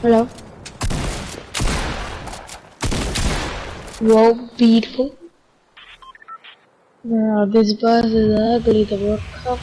Hello. Wow, beautiful. This bus is ugly to work up.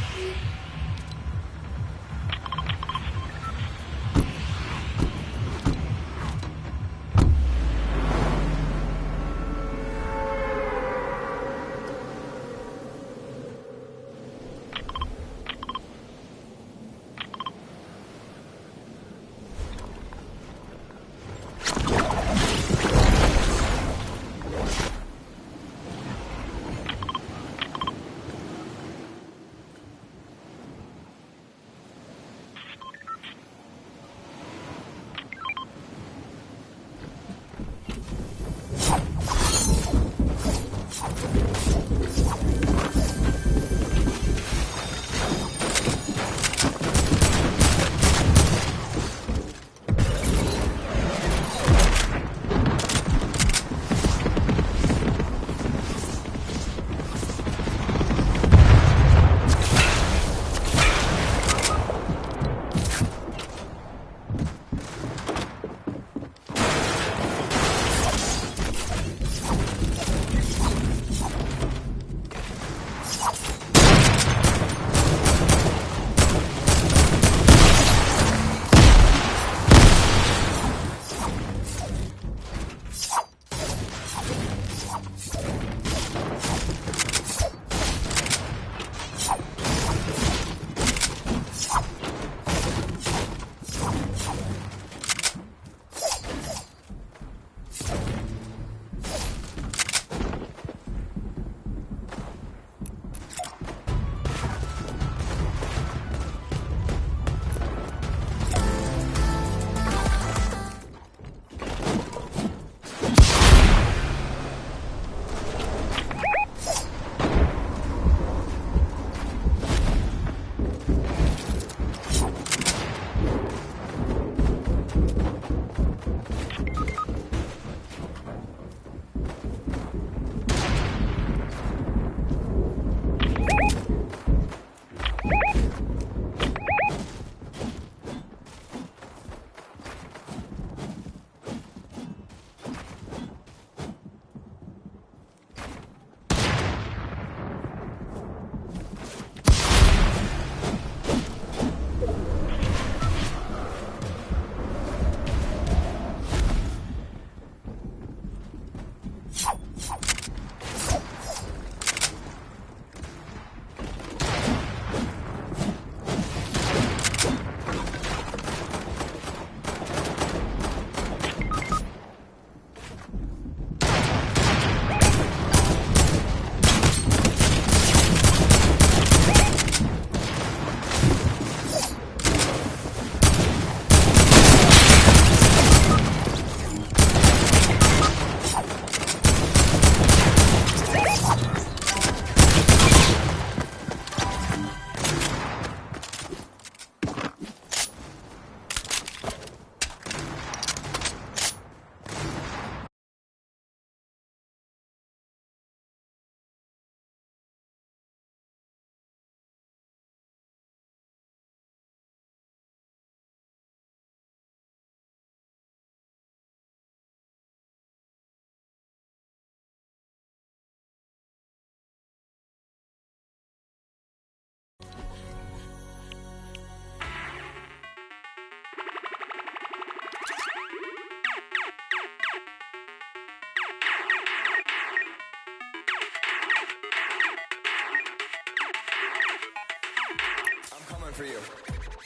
for you.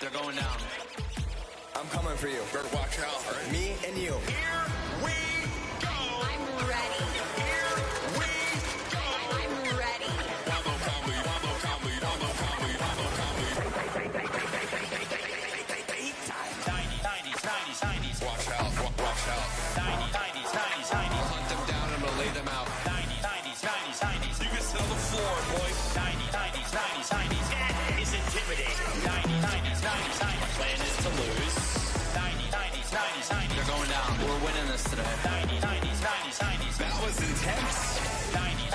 They're going down. I'm coming for you. Better watch out, all right? Me and you. Here we go. I'm ready. Here we go. I'm ready. Wombo comedy, wombo comedy, wombo comedy, wombo comedy. Big time. 90s. Watch out, watch out. 90s. Hunt them down, I'm gonna lay them out. 90s. You can sell the floor, boys. 90s. It's intimidating. 90s. My plan is to lose. 90s. They're going down. We're winning this today. 90s. That was intense. 90s.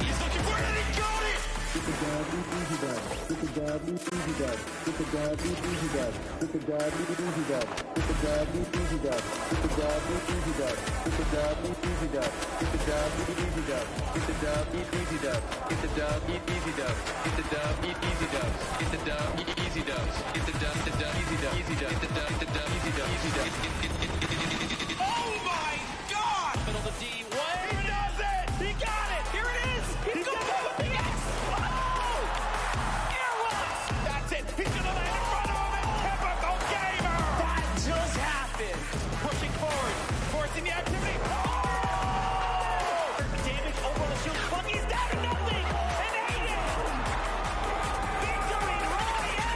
He's looking for it, he got it. Get the godly easy dub. Get the godly easy dub. Get the godly easy dub. Get the godly easy dub. Get the godly easy dub. Get the godly easy dub. Get the godly easy dub. Get the godly easy dub. Get the dub easy dub. Get the dub easy dub. Get the dub easy dub. Get the dub easy dub. Get the dub easy dub. Easy dub. Get the dub easy dub. Easy dub. Oh my God! Middle of the D. Way. He does it! He got it! Here it is! He's going for the pickaxe! Oh! Airwalks! That's it! He's gonna land in front of him and typical gamer! That just happened. Pushing forward, forcing the activity. Oh! Damage over the shield. Bucky's down to nothing. And Aiden. Victory Royale.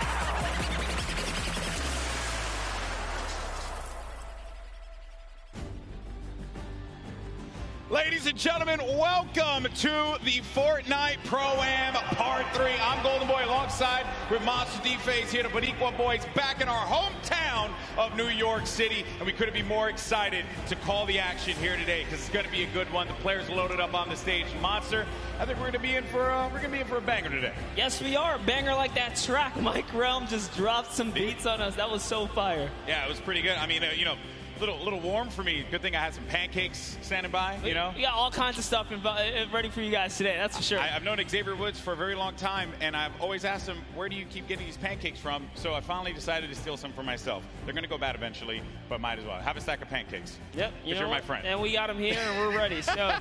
Ladies and gentlemen, welcome to the Fortnite Pro-Am Part 3. I'm Golden Boy alongside with Monster D-Phase here, the Boricua Boys, back in our hometown of New York City. And we couldn't be more excited to call the action here today because it's going to be a good one. The players loaded up on the stage. Monster, I think we're going to be in for a banger today. Yes, we are. Banger like that track. Mike Realm just dropped some beats on us. That was so fire. Yeah, it was pretty good. I mean, little warm for me. Good thing I had some pancakes standing by, you know? We got all kinds of stuff ready for you guys today, that's for sure. I've known Xavier Woods for a very long time, and I've always asked him, where do you keep getting these pancakes from? So I finally decided to steal some for myself. They're going to go bad eventually, but might as well. Have a stack of pancakes. Yep. Because you're my friend. And we got them here, and we're ready. So,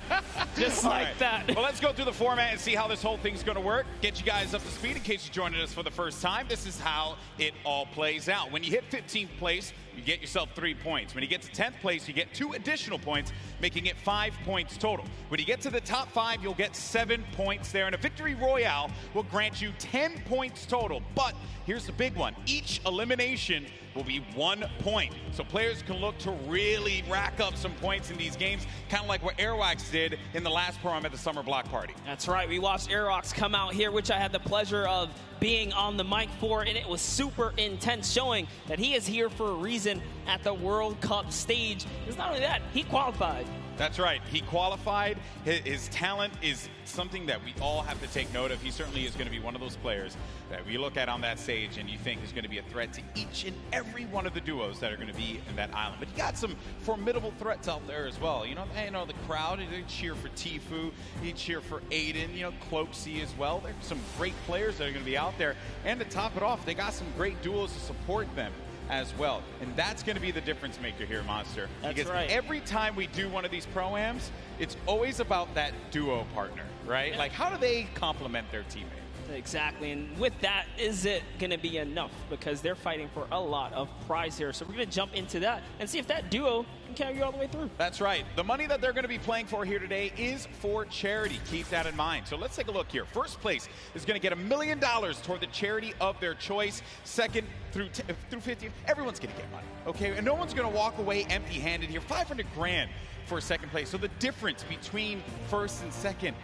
just like right. that. Well, let's go through the format and see how this whole thing's going to work. Get you guys up to speed in case you're joining us for the first time. This is how it all plays out. When you hit 15th place, you get yourself 3 points. When you get to 10th place, you get 2 additional points, making it 5 points total. When you get to the top 5, you'll get 7 points there, and a victory royale will grant you 10 points total. But here's the big one. Each elimination will be 1 point. So players can look to really rack up some points in these games, kind of like what Airwax did in the last Pro-Am at the Summer Block Party. That's right. We watched Airwax come out here, which I had the pleasure of being on the mic for, and it was super intense, showing that he is here for a reason at the World Cup stage. It's not only that, he qualified. That's right. He qualified. His talent is something that we all have to take note of. He certainly is going to be one of those players that we look at on that stage and you think is going to be a threat to each and every one of the duos that are going to be in that island. But you got some formidable threats out there as well. You know the crowd, they cheer for Tfue, they cheer for Aiden, Cloaksy as well. There's some great players that are going to be out there. And to top it off, they got some great duos to support them as well. And that's going to be the difference maker here, Monster. That's because right. Every time we do one of these Pro-Ams, it's always about that duo partner, right? Yeah. Like, how do they complement their teammate? Exactly, and with that, is it going to be enough? Because they're fighting for a lot of prize here. So we're going to jump into that and see if that duo can carry you all the way through. That's right. The money that they're going to be playing for here today is for charity. Keep that in mind. So let's take a look here. First place is going to get $1 million toward the charity of their choice. Second through 50th, everyone's going to get money, okay? And no one's going to walk away empty-handed here. 500 grand for second place. So the difference between first and second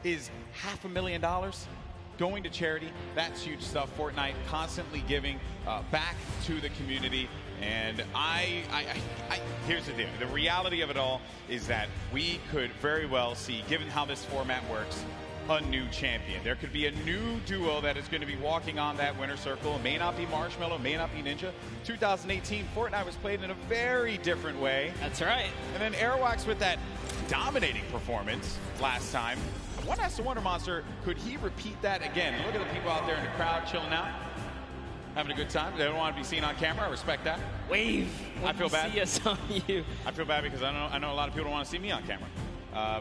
is $500,000 going to charity. That's huge stuff. Fortnite constantly giving back to the community. And here's the deal. The reality of it all is that we could very well see, given how this format works, a new champion. There could be a new duo that is going to be walking on that winner circle. It may not be Marshmallow, it may not be Ninja. 2018, Fortnite was played in a very different way. That's right. And then Airwax with that dominating performance last time. One has to wonder, Monster, could he repeat that again? Look at the people out there in the crowd chilling out, having a good time. They don't want to be seen on camera. I respect that. Wave. I feel bad. See us on you. I feel bad because I know a lot of people don't want to see me on camera.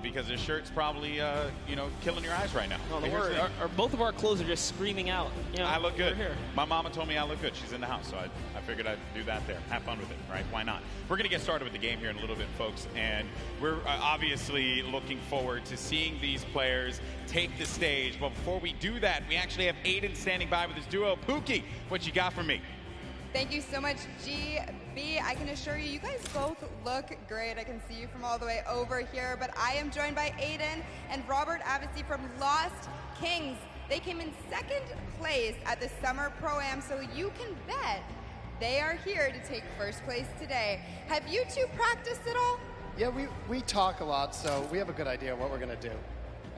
because his shirt's probably, killing your eyes right now. No, But here's the thing. both of our clothes are just screaming out. You know, I look good. we're here. My mama told me I look good. She's in the house, so I figured I'd do that there. Have fun with it, right? Why not? We're going to get started with the game here in a little bit, folks, and we're obviously looking forward to seeing these players take the stage. But before we do that, we actually have Aiden standing by with his duo. Pookie, what you got for me? Thank you so much, GB. I can assure you, you guys both look great. I can see you from all the way over here, but I am joined by Aiden and Robert Avesey from Lost Kings. They came in second place at the Summer Pro-Am, so you can bet they are here to take first place today. Have you two practiced at all? Yeah, we talk a lot, so we have a good idea of what we're going to do.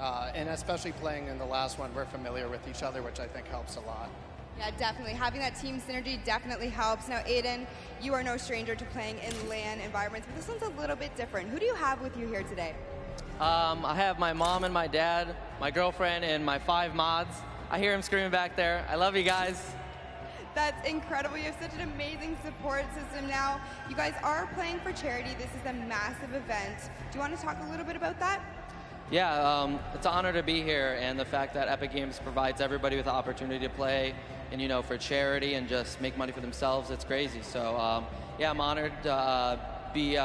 And especially playing in the last one, we're familiar with each other, which I think helps a lot. Yeah, definitely. Having that team synergy definitely helps. Now, Aiden, you are no stranger to playing in LAN environments, but this one's a little bit different. Who do you have with you here today? I have my mom and my dad, my girlfriend, and my 5 mods. I hear them screaming back there. I love you guys. That's incredible. You have such an amazing support system now. You guys are playing for charity. This is a massive event. Do you want to talk a little bit about that? Yeah, it's an honor to be here, and the fact that Epic Games provides everybody with the opportunity to play and, for charity and just make money for themselves, it's crazy. So, yeah, I'm honored to be,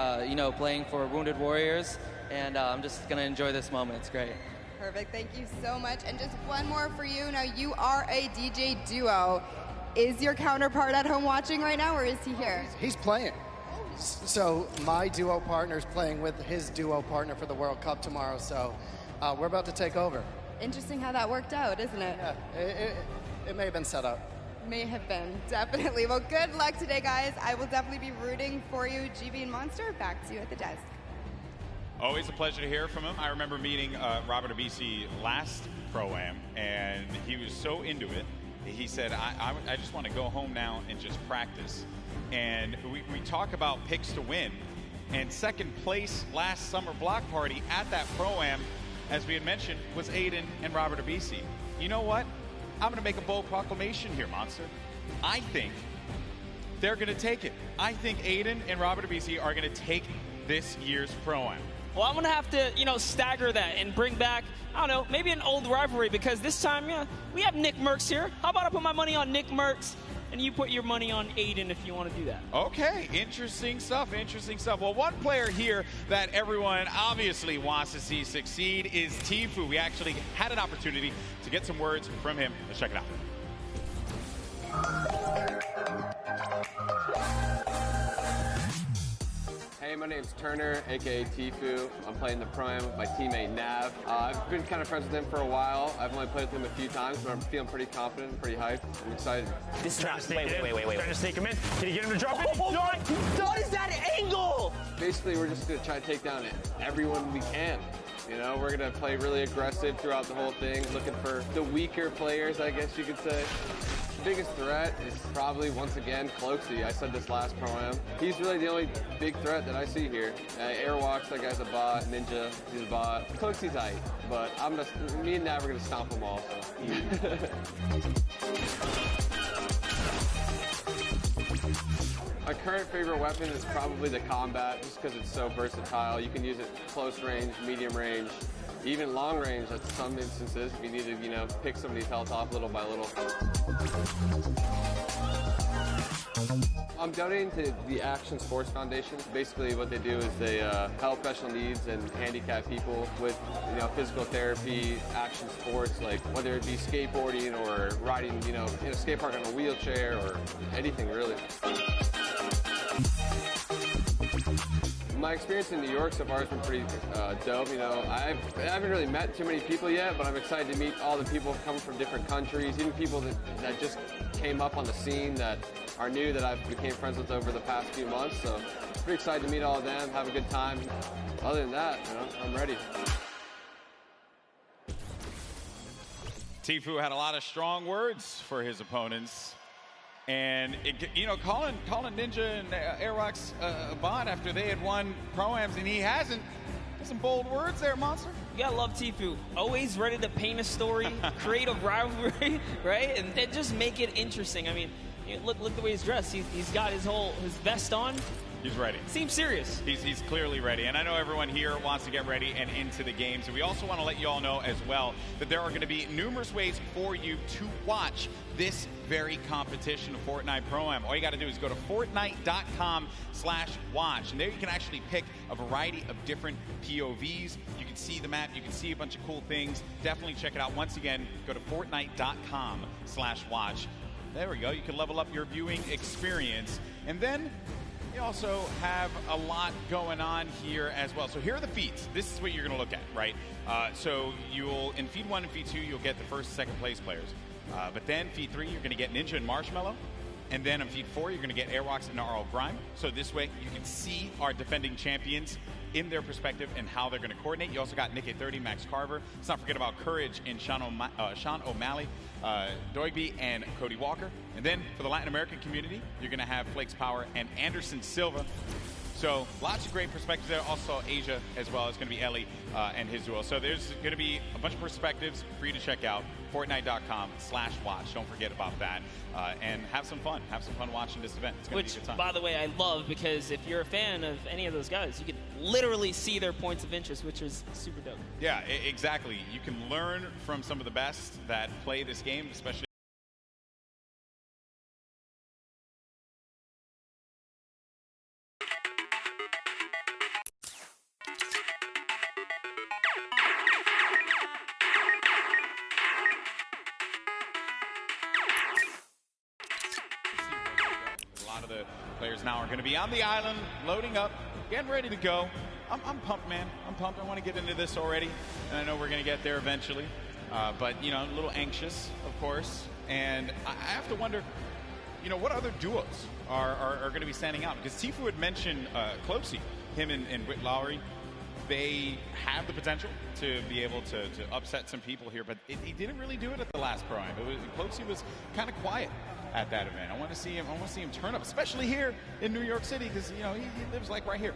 playing for Wounded Warriors, and I'm just going to enjoy this moment. It's great. Perfect. Thank you so much. And just one more for you. Now, you are a DJ duo. Is your counterpart at home watching right now, or is he here? He's playing. So my duo partner is playing with his duo partner for the World Cup tomorrow, so we're about to take over. Interesting how that worked out, isn't it? Yeah, it may have been set up. May have been, definitely. Well, good luck today, guys. I will definitely be rooting for you. GB and Monster, back to you at the desk. Always a pleasure to hear from him. I remember meeting Robert Avesey last Pro-Am, and he was so into it. He said, I just want to go home now and just practice. And we talk about picks to win. And second place last summer block party at that Pro-Am, as we had mentioned, was Aiden and Robert Avesey. You know what? I'm going to make a bold proclamation here, Monster. I think they're going to take it. I think Aiden and Robert Avesey are going to take this year's Pro-Am. Well, I'm going to have to, stagger that and bring back, I don't know, maybe an old rivalry, because this time, we have Nick Merckx here. How about I put my money on Nick Merckx, and you put your money on Aiden if you want to do that? Okay, interesting stuff, Well, one player here that everyone obviously wants to see succeed is Tfue. We actually had an opportunity to get some words from him. Let's check it out. Hey, my name's Turner, aka Tfue. I'm playing the Pro-Am with my teammate Nav. I've been kind of friends with him for a while. I've only played with him a few times, but I'm feeling pretty confident and pretty hyped. I'm excited. This is not wait. Trying to sneak him in. Can you get him to drop it? What is that angle? Basically, we're just going to try to take down everyone we can. We're going to play really aggressive throughout the whole thing, looking for the weaker players, I guess you could say. The biggest threat is probably, once again, Cloaksy. I said this last Pro-Am. He's really the only big threat that I see here. Airwalks, that guy's a bot. Ninja, he's a bot. Cloaksy's aight, but me and Nav are going to stomp them all. So. My current favorite weapon is probably the combat, just because it's so versatile. You can use it close range, medium range, even long range at some instances if you need to, pick somebody's health off little by little. I'm donating to the Action Sports Foundation. Basically what they do is they help special needs and handicapped people with physical therapy, action sports, like whether it be skateboarding or riding, in a skate park on a wheelchair or anything really. My experience in New York so far has been pretty dope. I haven't really met too many people yet, but I'm excited to meet all the people coming from different countries, even people that just came up on the scene that are new that I've became friends with over the past few months. So pretty excited to meet all of them, have a good time. Other than that, I'm ready. Tfue had a lot of strong words for his opponents. And, calling Ninja and Airwalks a bot after they had won Pro-Ams and he hasn't. Some bold words there, Monster. You gotta love Tfue. Always ready to paint a story, create a rivalry, right? And just make it interesting. I mean, look the way he's dressed. He's got his vest on. He's ready. Seems serious. He's clearly ready. And I know everyone here wants to get ready and into the games. And we also want to let you all know as well that there are going to be numerous ways for you to watch this very competition of Fortnite Pro-Am. All you got to do is go to Fortnite.com/watch. And there you can actually pick a variety of different POVs. You can see the map. You can see a bunch of cool things. Definitely check it out. Once again, go to Fortnite.com/watch. There we go. You can level up your viewing experience. And then you also have a lot going on here as well. So here are the feats. This is what you're going to look at, right? So you'll, in feed 1 and feed 2, you'll get the first and second place players. But then feed 3, you're going to get Ninja and Marshmallow. And then in feed 4, you're going to get Airwalks and RL Grime. So this way, you can see our defending champions in their perspective and how they're going to coordinate. You also got Nick A30, Max Carver. Let's not forget about Courage and Sean O'Malley, Doigby, and Cody Walker. And then for the Latin American community, you're going to have Flakes Power and Anderson Silva. So lots of great perspectives there. Also Asia as well. It's going to be Ellie and his duo. So there's going to be a bunch of perspectives for you to check out. Fortnite.com/watch. Don't forget about that. And have some fun. Have some fun watching this event. It's going to be a good time. By the way, I love, because if you're a fan of any of those guys, you can literally see their points of interest, which is super dope. Yeah, exactly. You can learn from some of the best that play this game, especially. Players now are going to be on the island, loading up, getting ready to go. I'm pumped, man. I'm pumped. I want to get into this already, and I know we're going to get there eventually. But, you know, a little anxious, of course. And I have to wonder, you know, what other duos are going to be standing out? Because Tifu had mentioned Closey, him and Whit Lowry. They have the potential to be able to upset some people here, but he didn't really do it at the last Pro-Am. Closey was kind of quiet at that event. I want to see him turn up, especially here in New York City, because you know he lives like right here.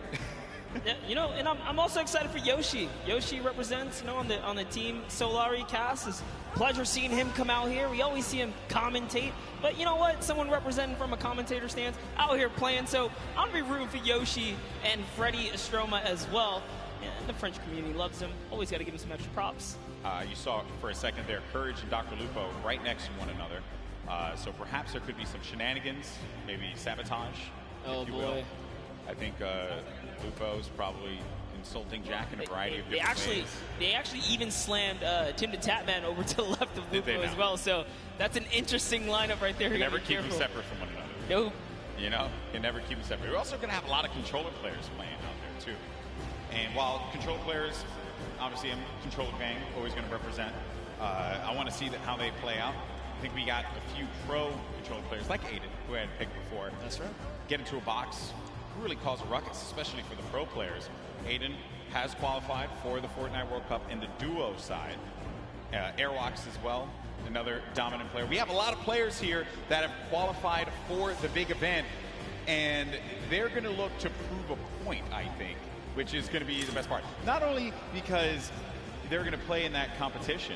Yeah, you know, and I'm also excited for Yoshi. Yoshi represents, you know, on the Team Solari cast. It's a pleasure seeing him come out here. We always see him commentate, but you know what? Someone representing from a commentator stance out here playing. So I'm gonna be rooting for Yoshi and Freddie Estroma as well. And the French community loves him. Always got to give him some extra props. You saw for a second there, Courage and Dr. Lupo right next to one another. So perhaps there could be some shenanigans, maybe sabotage, if you will. I think Lupo's probably insulting Jack in a variety of different ways. They actually even slammed Tim the Tatman over to the left of Lupo as well. So that's an interesting lineup right there. You never keep them separate from one another. Nope. You know, you never keep them separate. We're also going to have a lot of controller players playing out there too. And while controller players, obviously I'm controller gang, always going to represent. I want to see how they play out. I think we got a few pro controller players like Aiden, who I had picked before. That's right. Get into a box, who really cause a ruckus, especially for the pro players. Aiden has qualified for the Fortnite World Cup in the duo side. Airwalks as well, another dominant player. We have a lot of players here that have qualified for the big event, and they're going to look to prove a point, I think, which is going to be the best part. Not only because they're going to play in that competition,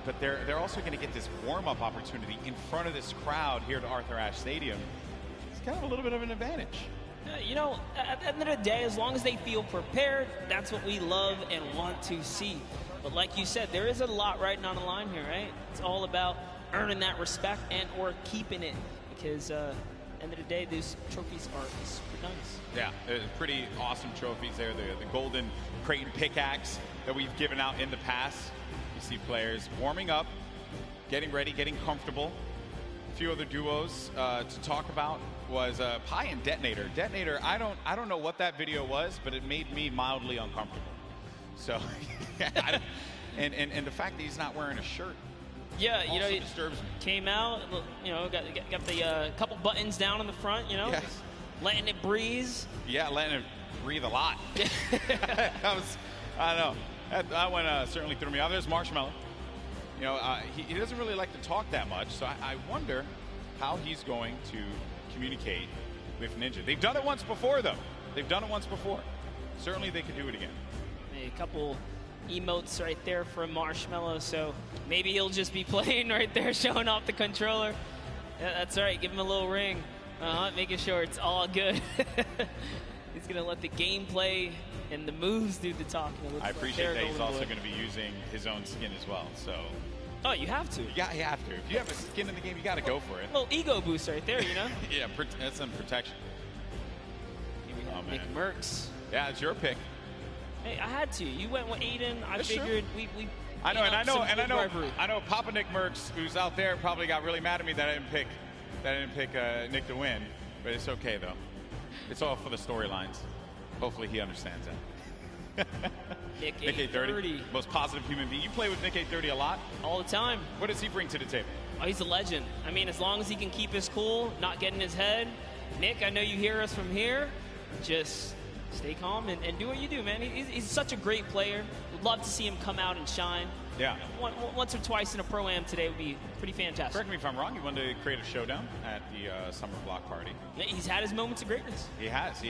but they're also going to get this warm-up opportunity in front of this crowd here at Arthur Ashe Stadium. It's kind of a little bit of an advantage. You know, at the end of the day, as long as they feel prepared, that's what we love and want to see. But like you said, there is a lot riding on the line here, right? It's all about earning that respect and or keeping it, because end of the day, these trophies are super nice. Yeah, pretty awesome trophies there. The golden Creighton pickaxe that we've given out in the past. You see players warming up, getting ready, getting comfortable. A few other duos to talk about was Pi and Detonator. Detonator, I don't know what that video was, but it made me mildly uncomfortable. So, and the fact that he's not wearing a shirt. Yeah, you know, it disturbs me. Came out, you know, got the couple buttons down in the front, you know, yeah. Letting it breeze. Yeah, letting it breathe a lot. I don't know. That one certainly threw me off. There's Marshmallow. You know, he doesn't really like to talk that much, so I wonder how he's going to communicate with Ninja. They've done it once before, though. They've done it once before. Certainly they could do it again. A couple emotes right there from Marshmallow, so maybe he'll just be playing right there, showing off the controller. Yeah, that's right, give him a little ring. Making sure it's all good. He's going to let the gameplay and the moves do the talking. I appreciate that he's also going to be using his own skin as well. So. Oh, you have to. Yeah, you have to. If you have a skin in the game, you got to go for it. A little ego boost right there, you know? Yeah, that's some protection. Here we have Nick Merckx. Yeah, it's your pick. Hey, I had to. You went with Aiden. I figured we I know Papa Nick Merckx, who's out there, probably got really mad at me that I didn't pick Nick to win. But it's okay though. It's all for the storylines. Hopefully he understands that. Nick A30, most positive human being. You play with Nick A30 a lot? All the time. What does he bring to the table? Oh, he's a legend. I mean, as long as he can keep his cool, not get in his head. Nick, I know you hear us from here. Just stay calm and do what you do, man. He's such a great player. Would love to see him come out and shine. Yeah. Once or twice in a Pro-Am today would be pretty fantastic. Correct me if I'm wrong. You wanted to create a showdown at the summer block party. Yeah, he's had his moments of greatness. He has.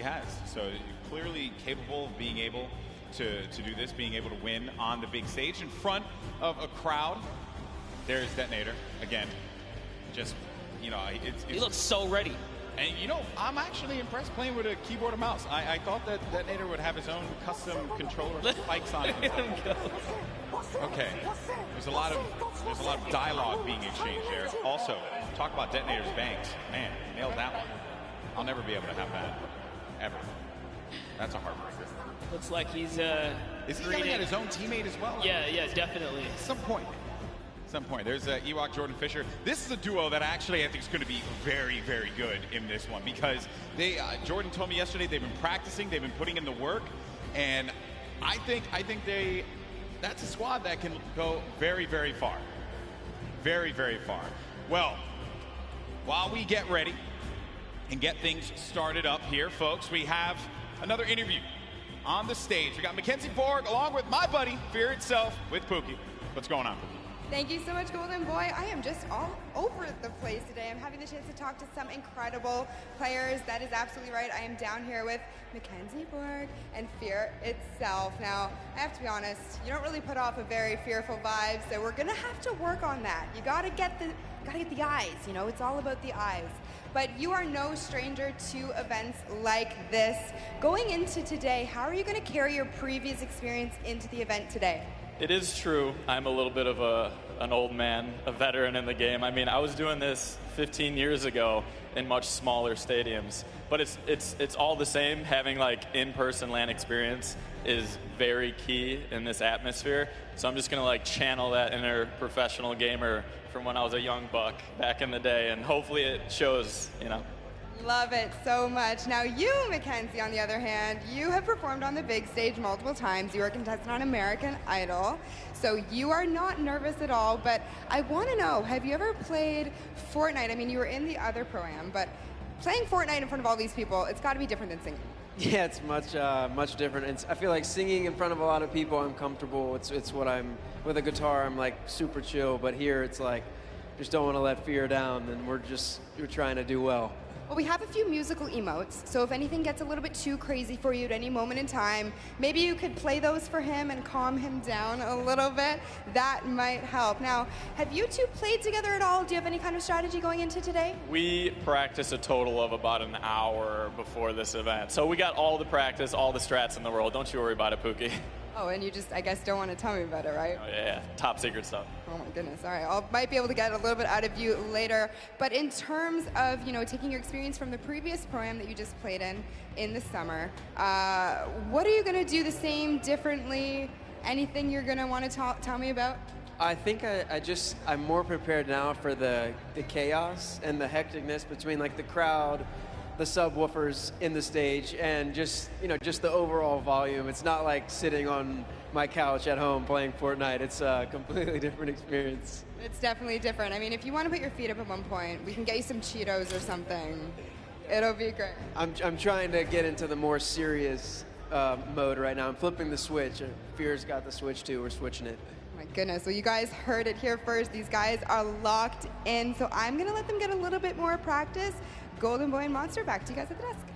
So clearly capable of being able to do this, being able to win on the big stage in front of a crowd. There's Detonator again. Just, you know, he looks so ready. And, you know, I'm actually impressed playing with a keyboard and mouse. I thought that Detonator would have his own custom controller spikes on it. Okay. There's a lot of dialogue being exchanged there. Also, talk about Detonator's bangs. Man, nailed that one. I'll never be able to have that. Ever. That's a heartbreaker. Looks like he's Is he yelling at his own teammate as well? Yeah, definitely. At some point. There's Ewok, Jordan Fisher. This is a duo that actually I think is going to be very, very good in this one because Jordan told me yesterday they've been practicing, they've been putting in the work, and I think that's a squad that can go very, very far. Very, very far. Well, while we get ready and get things started up here, folks, we have another interview on the stage. We got Mackenzie Borg along with my buddy, Fear itself, with Pookie. What's going on, Pookie? Thank you so much, Golden Boy. I am just all over the place today. I'm having the chance to talk to some incredible players. That is absolutely right. I am down here with Mackenzie Borg and Fear itself. Now, I have to be honest, you don't really put off a very fearful vibe, so we're gonna have to work on that. You gotta get the eyes, you know, it's all about the eyes. But you are no stranger to events like this. Going into today, how are you gonna carry your previous experience into the event today? It is true. I'm a little bit of an old man, a veteran in the game. I mean, I was doing this 15 years ago in much smaller stadiums, but it's all the same. Having like in-person LAN experience is very key in this atmosphere. So I'm just gonna like channel that inner professional gamer from when I was a young buck back in the day, and hopefully it shows, you know. Love it so much. Now you, Mackenzie, on the other hand, you have performed on the big stage multiple times. You are a contestant on American Idol, so you are not nervous at all, but I want to know, have you ever played Fortnite? I mean, you were in the other Pro-Am, but playing Fortnite in front of all these people, it's got to be different than singing. Yeah, it's much different. I feel like singing in front of a lot of people, I'm comfortable. It's what I'm, with a guitar, I'm like super chill, but here it's like, just don't want to let fear down, and we're trying to do well. Well, we have a few musical emotes, so if anything gets a little bit too crazy for you at any moment in time, maybe you could play those for him and calm him down a little bit. That might help. Now, have you two played together at all? Do you have any kind of strategy going into today? We practice a total of about an hour before this event. So we got all the practice, all the strats in the world. Don't you worry about it, Pookie. Oh, and you just, I guess, don't want to tell me about it, right? Oh, yeah, top secret stuff. Oh my goodness, all right. I might be able to get a little bit out of you later. But in terms of, you know, taking your experience from the previous Pro-Am that you just played in the summer, what are you going to do the same, differently? Anything you're going to want to tell me about? I think I'm more prepared now for the chaos and the hecticness between like the crowd, the subwoofers in the stage, and just the overall volume. It's not like sitting on my couch at home playing Fortnite. It's a completely different experience. It's definitely different. I mean, if you want to put your feet up at one point, we can get you some Cheetos or something. It'll be great. I'm trying to get into the more serious mode right now. I'm flipping the switch. Fear's got the switch too. We're switching it. My goodness, well, you guys heard it here first. These guys are locked in, so I'm going to let them get a little bit more practice. Golden Boy and Monster, back to you guys at the desk.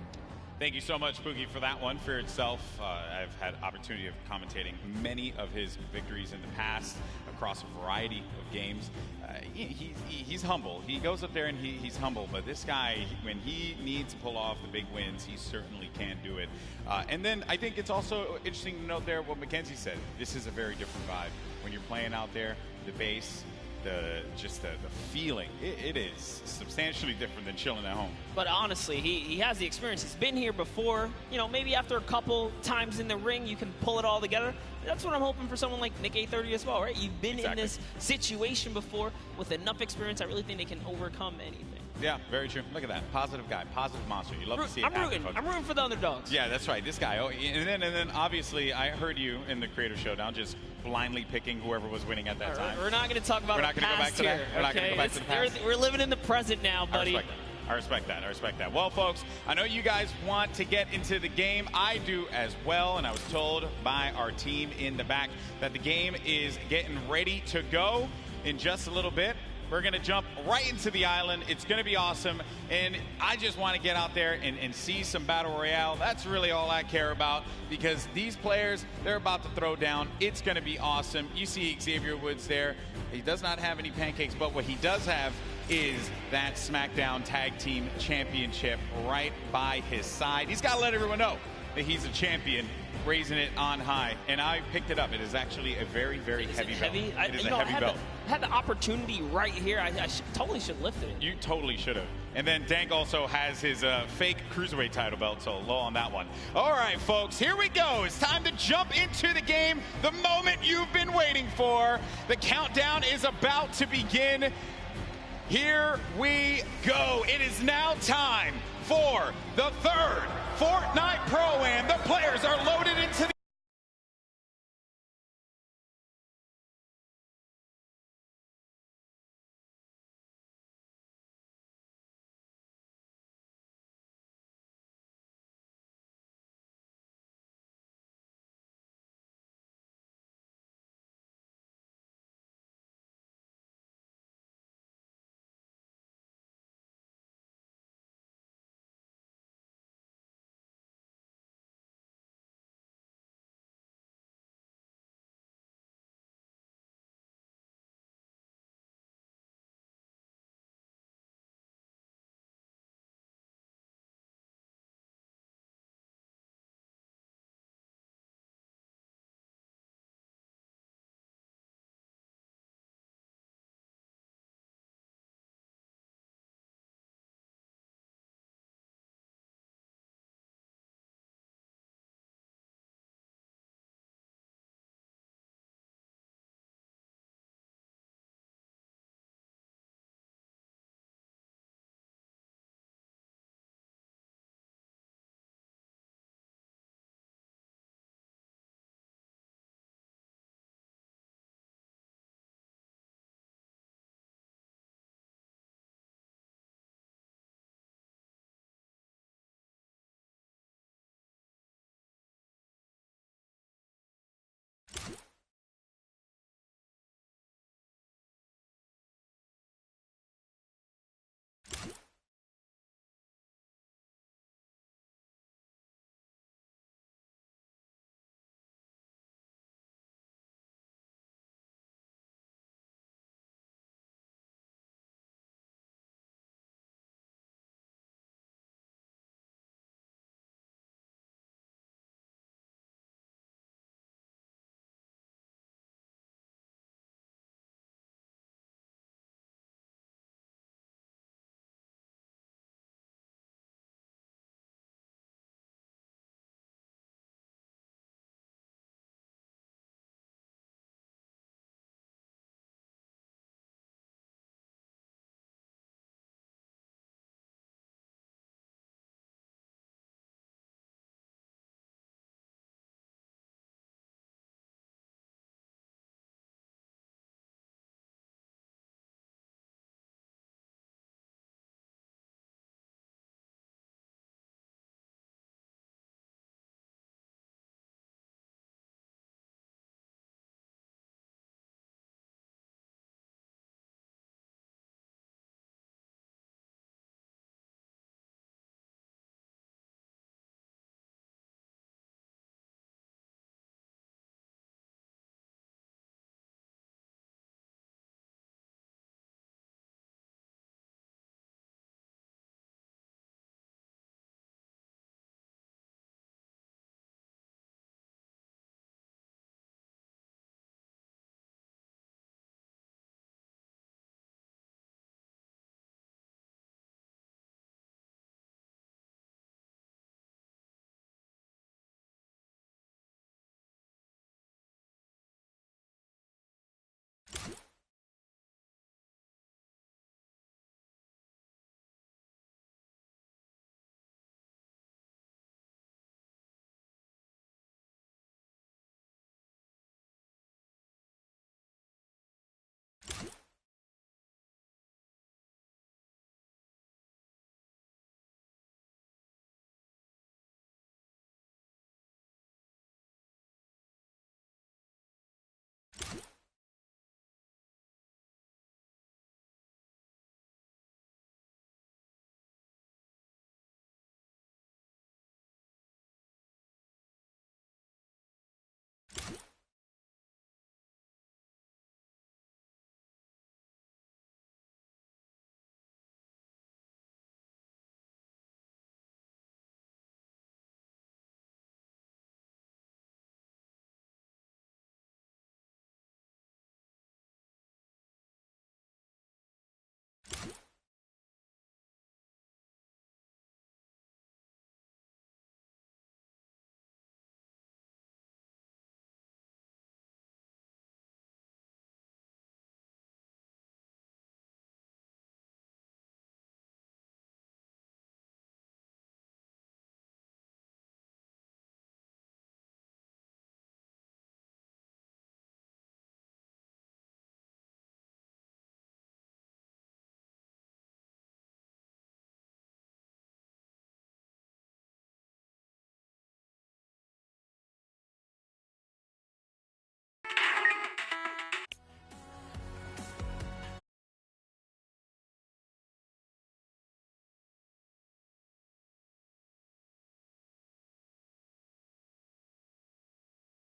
Thank you so much, Poogie, for that one. For itself, I've had opportunity of commentating many of his victories in the past across a variety of games. He's humble. He goes up there and he's humble, but this guy, when he needs to pull off the big wins, he certainly can do it. And then I think it's also interesting to note there what Mackenzie said. This is a very different vibe. When you're playing out there, the bass, the feeling, it is substantially different than chilling at home. But honestly, he has the experience. He's been here before. You know, maybe after a couple times in the ring, you can pull it all together. That's what I'm hoping for someone like Nick A30 as well, right? You've been in this situation before with enough experience. I really think they can overcome anything. Yeah, very true. Look at that. Positive guy, positive monster. You love to see it happen, folks. I'm rooting for the underdogs. Yeah, that's right. This guy. Oh, and then obviously, I heard you in the Creator Showdown just blindly picking whoever was winning at that time. We're not going to talk about We're not going to go back to that. We're not going to go back to the past. We're living in the present now, buddy. I respect that. I respect that. Well, folks, I know you guys want to get into the game. I do as well, and I was told by our team in the back that the game is getting ready to go in just a little bit. We're going to jump right into the island. It's going to be awesome, and I just want to get out there and see some Battle Royale. That's really all I care about, because these players, they're about to throw down. It's going to be awesome. You see Xavier Woods there. He does not have any pancakes, but what he does have is that SmackDown Tag Team Championship right by his side. He's got to let everyone know that he's a champion, raising it on high, and I picked it up. It is actually a very, very heavy belt. It is a heavy belt. I had the opportunity right here. I totally should lift it. You totally should have. And then Dank also has his fake Cruiserweight title belt, so low on that one. All right, folks, here we go. It's time to jump into the game, the moment you've been waiting for. The countdown is about to begin. Here we go. It is now time for the third Fortnite Pro-Am. The players are loaded into the